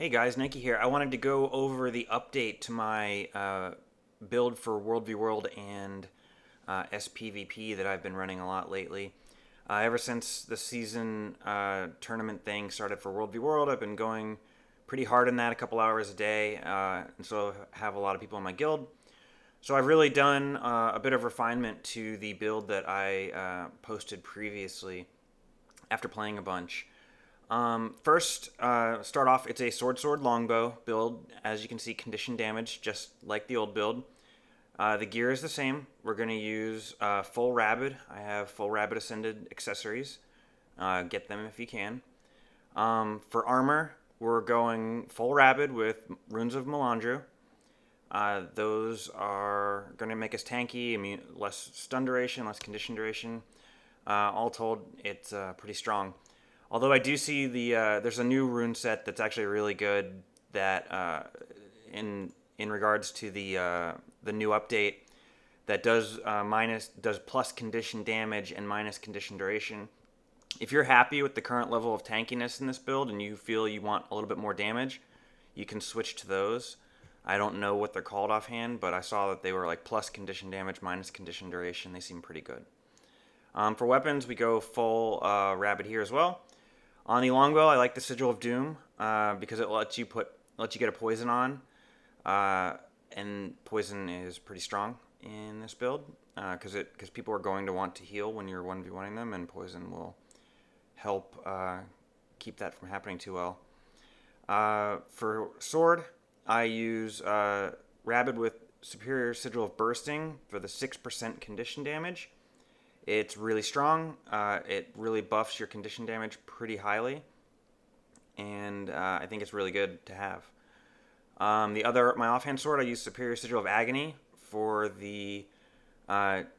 Hey guys, Nike here. I wanted to go over the update to my build for World v World and sPvP that I've been running a lot lately. Ever since the season tournament thing started for World v World, I've been going pretty hard in that, a couple hours a day, and so I have a lot of people in my guild. So I've really done a bit of refinement to the build that I posted previously after playing a bunch. First, start off, it's a sword longbow build. As you can see, condition damage, just like the old build. The gear is the same. We're going to use full rabid. I have full rabid ascended accessories. Get them if you can. For armor, we're going full rabid with runes of Melandru. Those are going to make us tanky, less stun duration, less condition duration. All told, it's pretty strong. Although I do see there's a new rune set that's actually really good that in regards to the new update that does plus condition damage and minus condition duration. If you're happy with the current level of tankiness in this build and you feel you want a little bit more damage, you can switch to those. I don't know what they're called offhand, but I saw that they were like plus condition damage, minus condition duration. They seem pretty good. For weapons, we go full rabid here as well. On the longbow, I like the Sigil of Doom because it lets you get a poison on, and poison is pretty strong in this build because people are going to want to heal when you're 1v1ing them, and poison will help keep that from happening too well. For sword, I use rabid with Superior Sigil of Bursting for the 6% condition damage. It's really strong. It really buffs your condition damage pretty highly, and I think it's really good to have. My offhand sword, I use Superior Sigil of Agony for the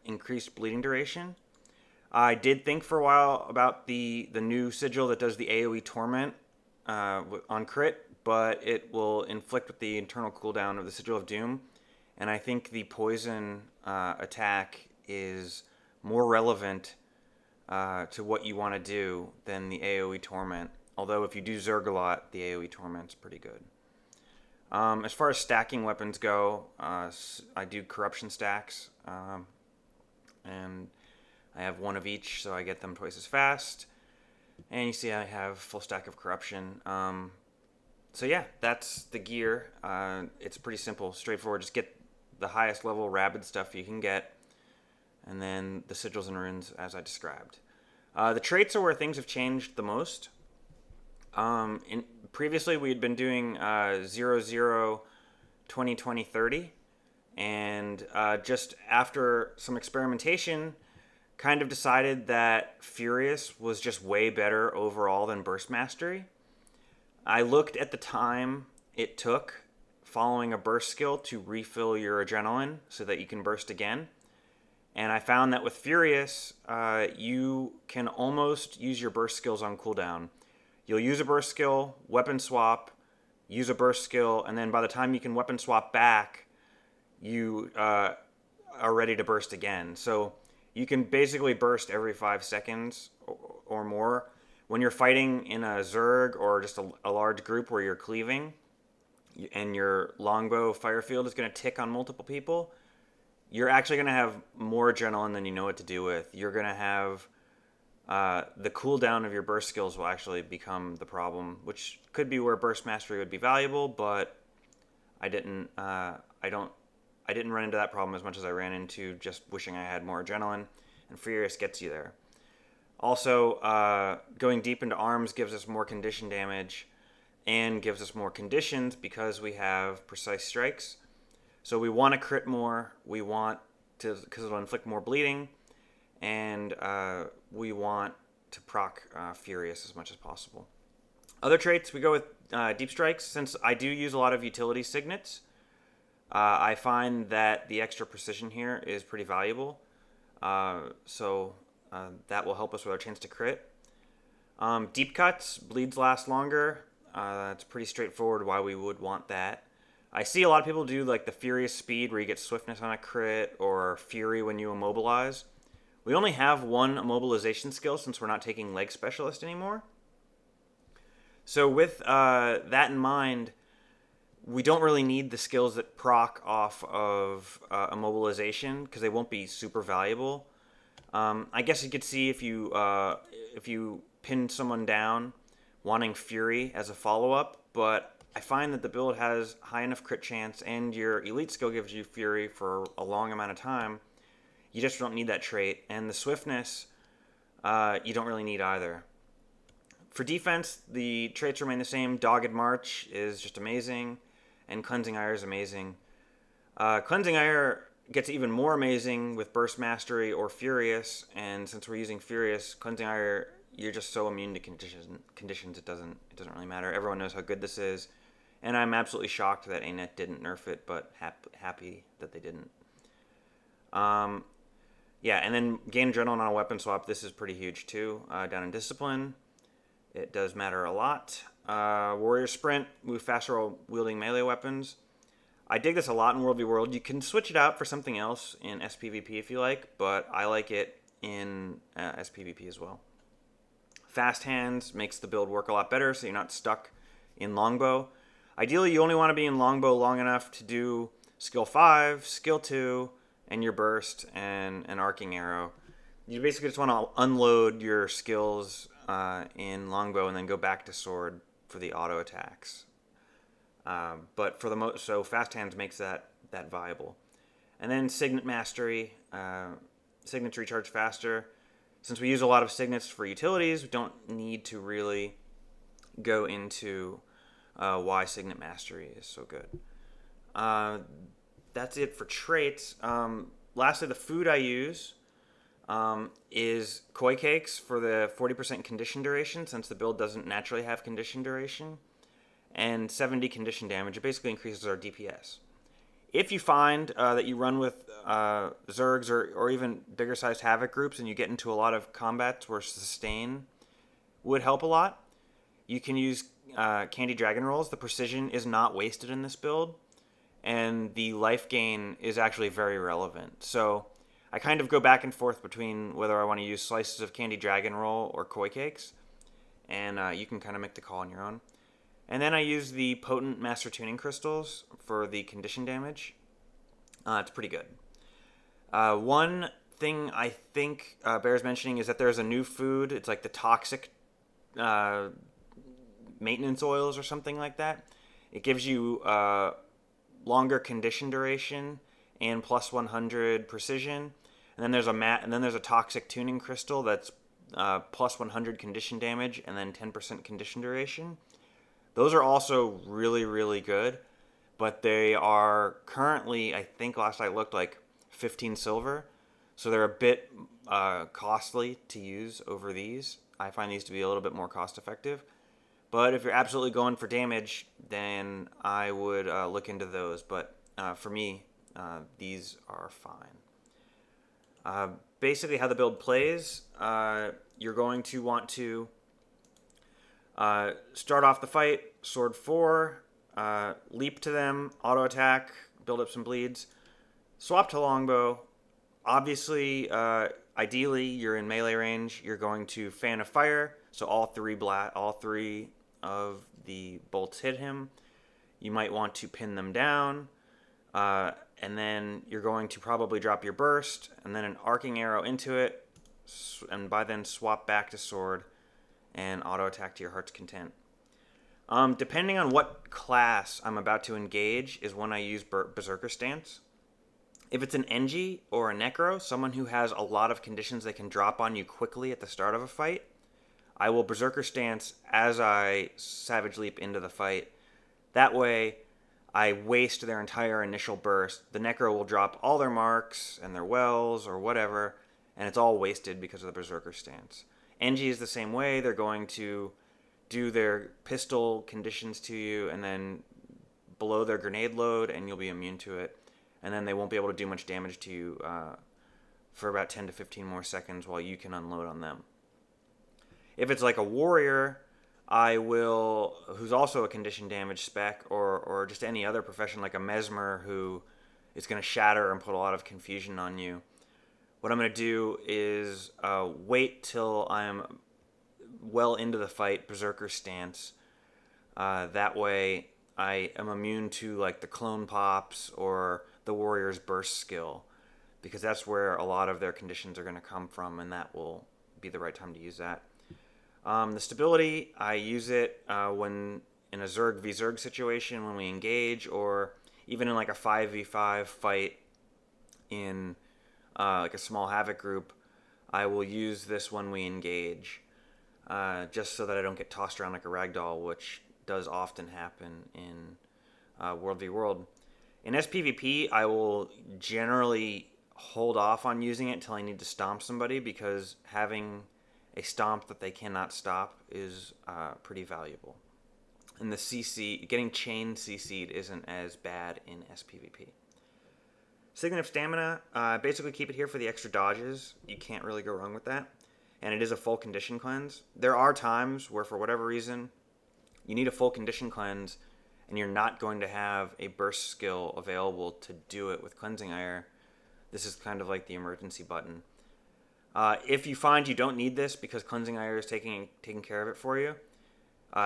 increased bleeding duration. I did think for a while about the new sigil that does the AoE Torment on crit, but it will inflict with the internal cooldown of the Sigil of Doom, and I think the poison attack is more relevant to what you want to do than the AoE Torment. Although if you do Zerg a lot, the AoE Torment's pretty good. As far as stacking weapons go, I do corruption stacks, and I have one of each, so I get them twice as fast. And you see I have full stack of corruption. So yeah, that's the gear. It's pretty simple, straightforward. Just get the highest level rabid stuff you can get, and then the sigils and runes as I described. The traits are where things have changed the most. Previously, we had been doing 0, 20, 20, 30, and just after some experimentation, kind of decided that Furious was just way better overall than Burst Mastery. I looked at the time it took following a burst skill to refill your adrenaline so that you can burst again. And I found that with Furious, you can almost use your burst skills on cooldown. You'll use a burst skill, weapon swap, use a burst skill, and then by the time you can weapon swap back, you are ready to burst again. So you can basically burst every 5 seconds or more. When you're fighting in a Zerg or just a large group where you're cleaving, and your longbow fire field is going to tick on multiple people, you're actually going to have more adrenaline than you know what to do with. You're going to have the cooldown of your burst skills will actually become the problem, which could be where burst mastery would be valuable, but I didn't run into that problem as much as I ran into just wishing I had more adrenaline, and Furious gets you there. Also, going deep into arms gives us more condition damage and gives us more conditions because we have precise strikes. So we want to crit more, because it'll inflict more bleeding, and we want to proc Furious as much as possible. Other traits, we go with Deep Strikes. Since I do use a lot of utility signets, I find that the extra precision here is pretty valuable. So that will help us with our chance to crit. Deep Cuts, bleeds last longer. It's pretty straightforward why we would want that. I see a lot of people do like the Furious Speed where you get swiftness on a crit, or Fury when you immobilize. We only have one immobilization skill since we're not taking Leg Specialist anymore. So with that in mind, we don't really need the skills that proc off of immobilization because they won't be super valuable. I guess you could see if you pin someone down, wanting Fury as a follow up, but I find that the build has high enough crit chance, and your elite skill gives you Fury for a long amount of time. You just don't need that trait, and the swiftness you don't really need either. For defense, the traits remain the same. Dogged March is just amazing, and Cleansing Ire is amazing. Cleansing Ire gets even more amazing with Burst Mastery or Furious, and since we're using Furious, Cleansing Ire, you're just so immune to conditions it doesn't really matter. Everyone knows how good this is, and I'm absolutely shocked that ANET didn't nerf it, but happy that they didn't. Yeah, and then gain Adrenaline on a weapon swap, this is pretty huge too. Down in Discipline, it does matter a lot. Warrior Sprint, move faster while wielding melee weapons. I dig this a lot in World v World. You can switch it out for something else in sPvP if you like, but I like it in sPvP as well. Fast Hands makes the build work a lot better, so you're not stuck in Longbow. Ideally, you only want to be in Longbow long enough to do Skill 5, Skill 2, and your Burst, and an Arcing Arrow. You basically just want to unload your skills in Longbow and then go back to Sword for the auto attacks. But for the so Fast Hands makes that viable. And then Signet Mastery, Signets recharge faster. Since we use a lot of Signets for utilities, we don't need to really go into why Signet Mastery is so good. That's it for traits. Lastly, the food I use is Koi Cakes for the 40% condition duration, since the build doesn't naturally have condition duration, and 70 condition damage. It basically increases our DPS. If you find that you run with Zergs or even bigger sized Havoc groups and you get into a lot of combats where Sustain would help a lot, you can use Candy Dragon Rolls. The precision is not wasted in this build, and the life gain is actually very relevant. So I kind of go back and forth between whether I want to use slices of Candy Dragon Roll or Koi Cakes, and you can kind of make the call on your own. And then I use the Potent Master Tuning Crystals for the condition damage. It's pretty good. One thing I think bears mentioning is that there's a new food. It's like the Toxic Maintenance Oils or something like that. It gives you longer condition duration and plus 100 precision. And then there's a Toxic Tuning Crystal that's plus 100 condition damage and then 10% condition duration. Those are also really, really good, but they are currently, I think last I looked, like 15 silver. So they're a bit costly to use over these. I find these to be a little bit more cost effective. But if you're absolutely going for damage, then I would look into those. But for me, these are fine. Basically how the build plays, you're going to want to start off the fight, Sword 4, leap to them, auto attack, build up some bleeds, swap to Longbow. Obviously, ideally, you're in melee range. You're going to Fan of Fire, so all three of the bolts hit him. You might want to pin them down, and then you're going to probably drop your Burst, and then an Arcing Arrow into it, and by then swap back to Sword and auto attack to your heart's content. Depending on what class I'm about to engage is when I use Berserker Stance. If it's an Engi or a Necro, someone who has a lot of conditions they can drop on you quickly at the start of a fight, I will Berserker Stance as I Savage Leap into the fight. That way, I waste their entire initial burst. The Necro will drop all their marks and their wells or whatever, and it's all wasted because of the Berserker Stance. Engi is the same way. They're going to do their pistol conditions to you and then blow their grenade load, and you'll be immune to it. And then they won't be able to do much damage to you for about 10 to 15 more seconds while you can unload on them. If it's like a warrior, who's also a condition damage spec, or just any other profession like a Mesmer who is going to shatter and put a lot of confusion on you, what I'm going to do is wait till I'm well into the fight, Berserker Stance, That way, I am immune to like the clone pops or the warrior's burst skill, because that's where a lot of their conditions are going to come from, and that will be the right time to use that. The stability, I use it when in a Zerg v Zerg situation when we engage, or even in like a 5v5 fight in like a small Havoc group. I will use this when we engage, just so that I don't get tossed around like a ragdoll, which does often happen in World v World. In sPvP, I will generally hold off on using it until I need to stomp somebody, because having a stomp that they cannot stop is pretty valuable. And the CC, getting chain CC'd isn't as bad in sPvP. Signet of Stamina, basically keep it here for the extra dodges. You can't really go wrong with that. And it is a full condition cleanse. There are times where, for whatever reason, you need a full condition cleanse and you're not going to have a burst skill available to do it with Cleansing Ire. This is kind of like the emergency button. If you find you don't need this because Cleansing Ire is taking care of it for you,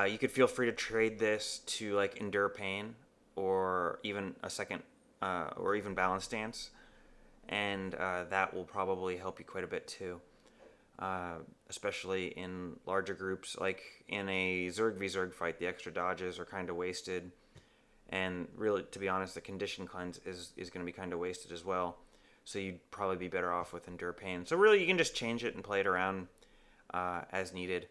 you could feel free to trade this to like Endure Pain, or even a second, or even Balance Stance, and that will probably help you quite a bit too. Especially in larger groups, like in a Zerg v Zerg fight, the extra dodges are kind of wasted, and really, to be honest, the condition cleanse is going to be kind of wasted as well. So you'd probably be better off with Endure Pain. So really, you can just change it and play it around as needed.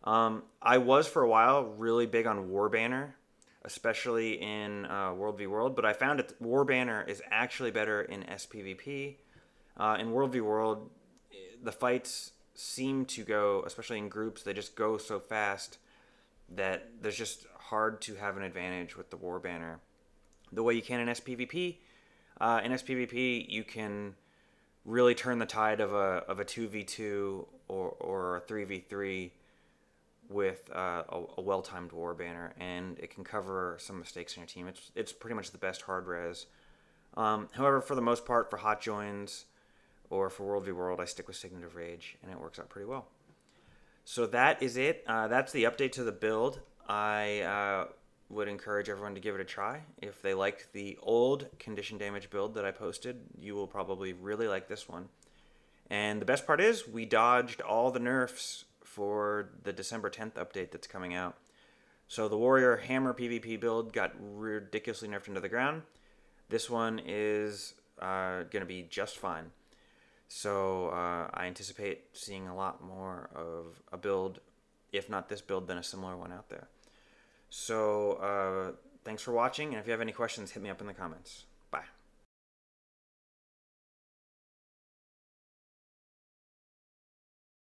I was for a while really big on War Banner, especially in World v World, but I found that War Banner is actually better in sPvP. In World v World, the fights seem to go, especially in groups, they just go so fast that there's just hard to have an advantage with the War Banner the way you can in sPvP. In sPvP, you can really turn the tide of a 2v2 or a 3v3 with a well-timed War Banner, and it can cover some mistakes in your team. It's pretty much the best hard res. However, for the most part, for hot joins or for World v World, I stick with Signet of Rage, and it works out pretty well. So that is it. That's the update to the build. I would encourage everyone to give it a try. If they liked the old condition damage build that I posted, you will probably really like this one. And the best part is, we dodged all the nerfs for the December 10th update that's coming out. So the Warrior Hammer PvP build got ridiculously nerfed into the ground. This one is going to be just fine. So I anticipate seeing a lot more of a build, if not this build, then a similar one out there. So thanks for watching, and if you have any questions, hit me up in the comments.